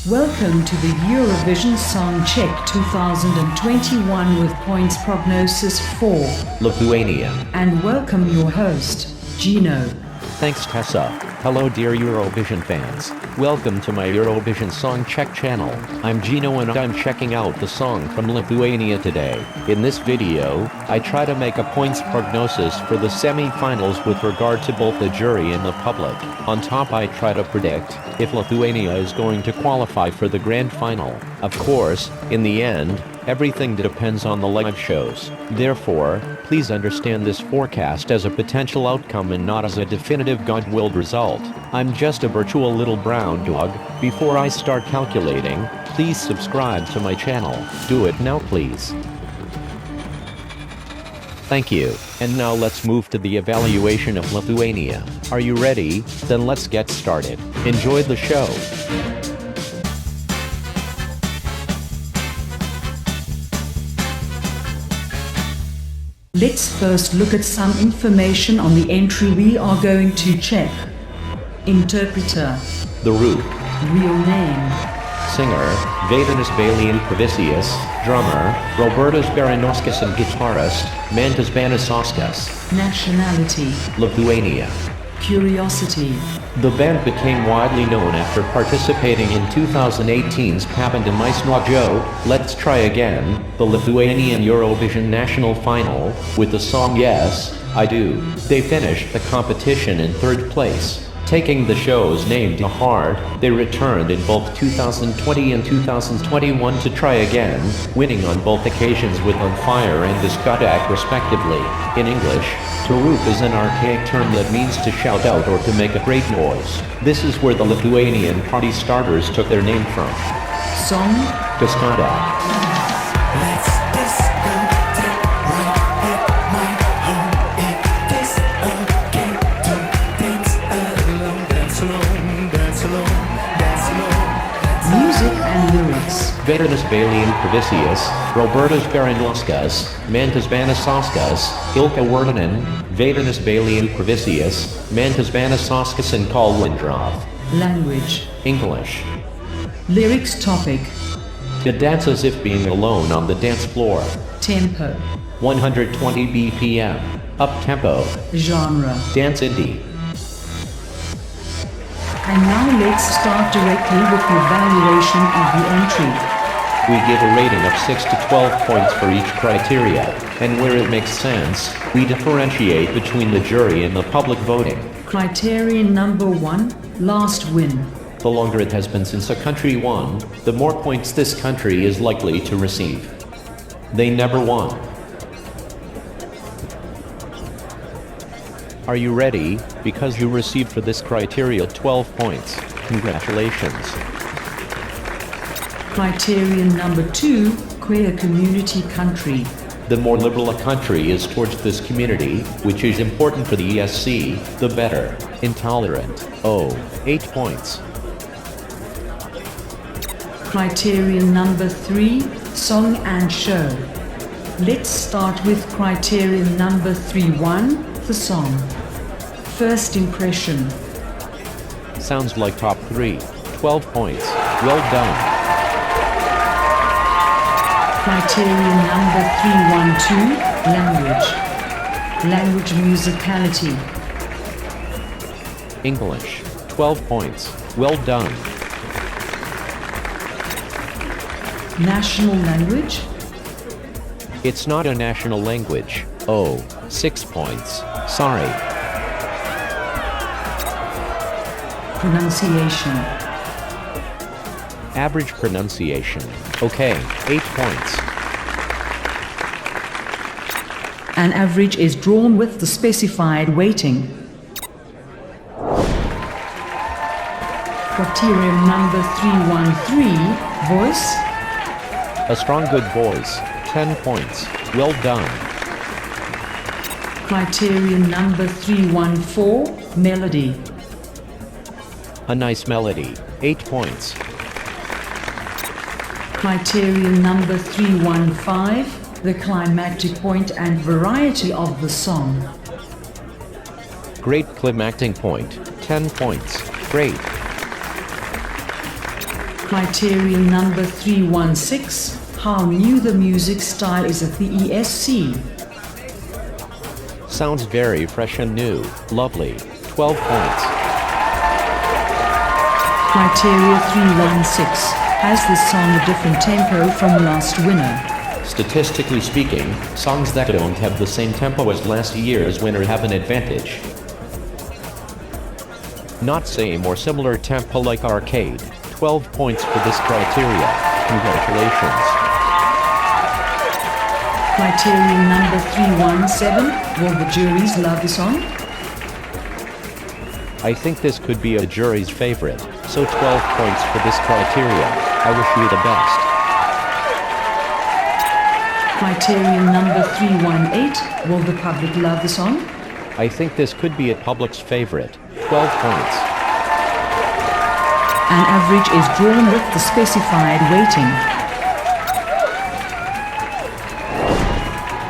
Welcome to the Eurovision Song Check 2021 with points prognosis for Lithuania. And welcome your host, Gino. Thanks Tessa. Hello dear Eurovision fans. Welcome to my Eurovision Song Check channel. I'm Gino and I'm checking out the song from Lithuania today. In this video, I try to make a points prognosis for the semi-finals with regard to both the jury and the public. On top I try to predict if Lithuania is going to qualify for the grand final. Of course, in the end, everything depends on the live shows. Therefore, please understand this forecast as a potential outcome and not as a definitive God-willed result. I'm just a virtual little brown dog. Before I start calculating, please subscribe to my channel. Do it now please. Thank you. And now let's move to the evaluation of Lithuania. Are you ready? Then let's get started. Enjoy the show. Let's first look at some information on the entry we are going to check. Interpreter. The Roop. Real name. Singer, Vaidinis Balian Pravicius. Drummer, Robertas Baranauskas and guitarist, Mantas Banasauskas. Nationality. Lithuania. Curiosity. The band became widely known after participating in 2018's Pabandom Joe, Let's Try Again, the Lithuanian Eurovision national final, with the song Yes, I Do. They finished the competition in third place. Taking the show's name to heart, they returned in both 2020 and 2021 to try again, winning on both occasions with On Fire and Discoteque respectively. In English, to roop is an archaic term that means to shout out or to make a great noise. This is where the Lithuanian party starters took their name from. Song? Discoteque. Music and lyrics. Vaidinis Balian Pravicius, Robertas Baranauskas, Mantas Banasauskas, Ilka Werdinen, Vaidinis Balian Pravicius, Mantas Banasauskas and Kalindrov. Language. English. Lyrics topic. To dance as if being alone on the dance floor. Tempo. 120 BPM. Up-tempo. Genre. Dance indie. And now let's start directly with the evaluation of the entry. We give a rating of 6 to 12 points for each criteria, and where it makes sense, we differentiate between the jury and the public voting. Criterion number 1, last win. The longer it has been since a country won, the more points this country is likely to receive. They never won. Are you ready? Because you received for this criteria 12 points. Congratulations. Criterion number 2, queer community country. The more liberal a country is towards this community, which is important for the ESC, the better. Intolerant. 8 points. Criterion number 3, song and show. Let's start with criterion number 3.1, the song. First impression. Sounds like top 3. 12 points. Well done. Criterion number 3.1.2, language. Language musicality. English. 12 points. Well done. National language. It's not a national language. 6 points. Sorry. Pronunciation. Average pronunciation. Okay, 8 points. An average is drawn with the specified weighting. Criterion number 3.1.3, voice. A strong good voice. 10 points. Well done. Criterion number 3.1.4, melody. A nice melody. 8 points. Criterion number 3.1.5, the climactic point and variety of the song. Great climactic point. 10 points. Great. Criterion number 316. How new the music style is at the ESC. Sounds very fresh and new. Lovely. 12 points. Criteria 316. Has this song a different tempo from last winner? Statistically speaking, songs that don't have the same tempo as last year's winner have an advantage. Not same or similar tempo like arcade. 12 points for this criteria. Congratulations. Criterion number 317. Will the juries love the song? I think this could be a jury's favorite, so 12 points for this criteria. I wish you the best. Criterion number 318. Will the public love the song? I think this could be a public's favorite. 12 points. An average is drawn with the specified weighting.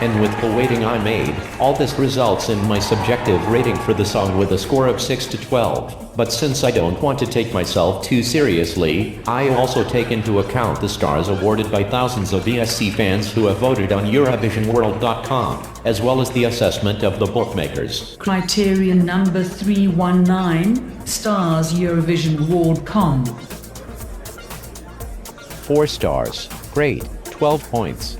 And with the weighting I made, all this results in my subjective rating for the song with a score of 6 to 12. But since I don't want to take myself too seriously, I also take into account the stars awarded by thousands of ESC fans who have voted on EurovisionWorld.com, as well as the assessment of the bookmakers. Criterion number 319. Stars EurovisionWorld.com. 4 stars. Great. 12 points.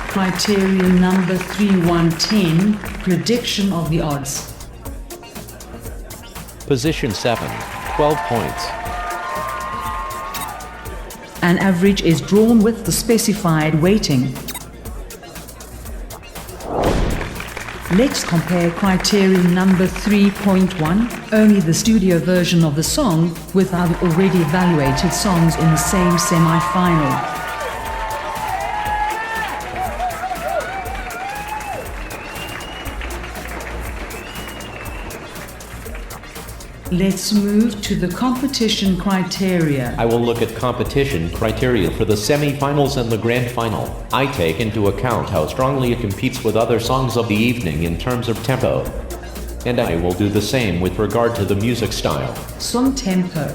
Criterion number 3110. Prediction of the odds. Position 7. 12 points. An average is drawn with the specified weighting. Let's compare criterion number 3.1, only the studio version of the song, with other already evaluated songs in the same semi-final. Let's move to the competition criteria. I will look at competition criteria for the semi-finals and the grand final. I take into account how strongly it competes with other songs of the evening in terms of tempo. And I will do the same with regard to the music style. Song tempo.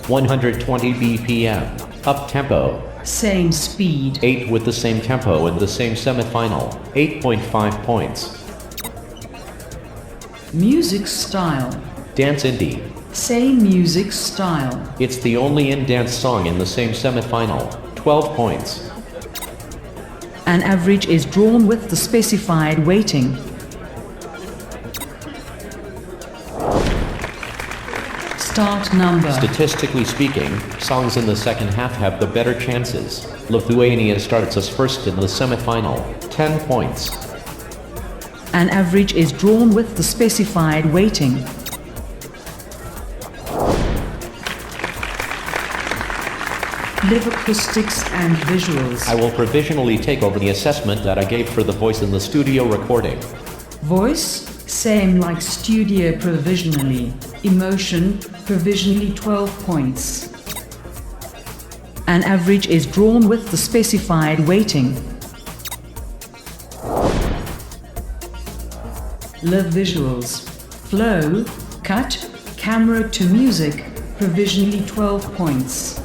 120 BPM. Up tempo. Same speed. 8 with the same tempo in the same semi-final. 8.5 points. Music style. Dance indie. Same music style. It's the only in-dance song in the same semi-final. 12 points. An average is drawn with the specified weighting. Start number. Statistically speaking, songs in the second half have the better chances. Lithuania starts us first in the semi-final. 10 points. An average is drawn with the specified weighting. Live acoustics and visuals. I will provisionally take over the assessment that I gave for the voice in the studio recording. Voice, same like studio provisionally. Emotion, provisionally 12 points. An average is drawn with the specified weighting. Live visuals. Flow, cut, camera to music, provisionally 12 points.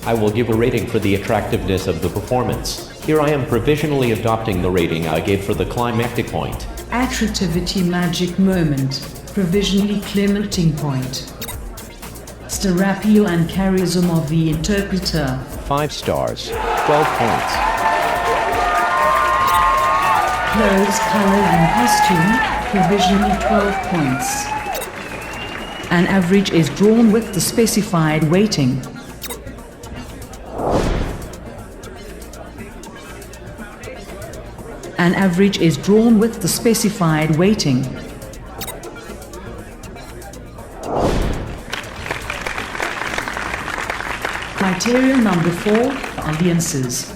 I will give a rating for the attractiveness of the performance. Here I am provisionally adopting the rating I gave for the climactic point. Attractivity magic moment, provisionally climactic point. Star appeal and charisma of the interpreter. 5 stars. 12 points. Clothes, color and costume, provisionally 12 points. An average is drawn with the specified weighting. An average is drawn with the specified weighting. Criteria number 4, alliances.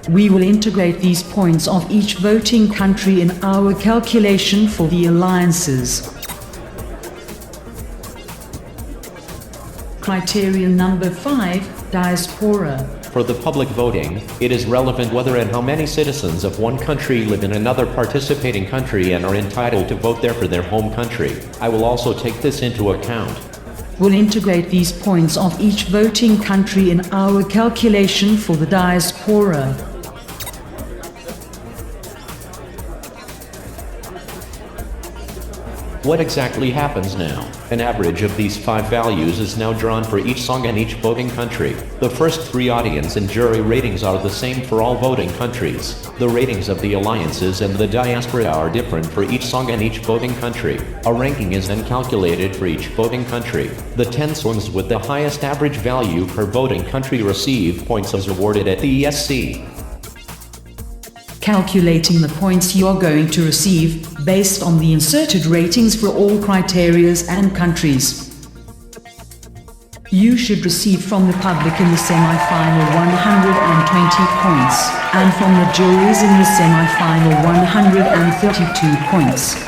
We will integrate these points of each voting country in our calculation for the alliances. Criterion number 5, diaspora. For the public voting, it is relevant whether and how many citizens of one country live in another participating country and are entitled to vote there for their home country. I will also take this into account. We'll integrate these points of each voting country in our calculation for the diaspora. What exactly happens now? An average of these 5 values is now drawn for each song in each voting country. The first 3 audience and jury ratings are the same for all voting countries. The ratings of the alliances and the diaspora are different for each song in each voting country. A ranking is then calculated for each voting country. The 10 songs with the highest average value per voting country receive points as awarded at the ESC. Calculating the points you're going to receive based on the inserted ratings for all criterias and countries. You should receive from the public in the semi-final 120 points, and from the juries in the semi-final 132 points.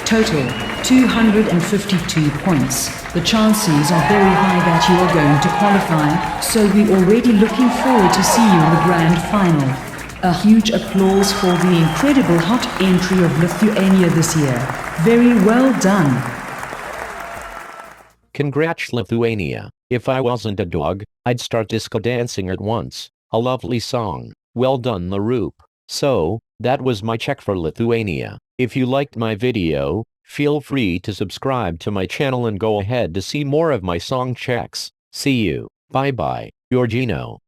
Total, 252 points. The chances are very high that you are going to qualify, so we're already looking forward to see you in the grand final. A huge applause for the incredible hot entry of Lithuania this year. Very well done. Congrats Lithuania. If I wasn't a dog, I'd start disco dancing at once. A lovely song. Well done the Roop. So, that was my check for Lithuania. If you liked my video, feel free to subscribe to my channel and go ahead to see more of my song checks. See you. Bye bye. Your Gino.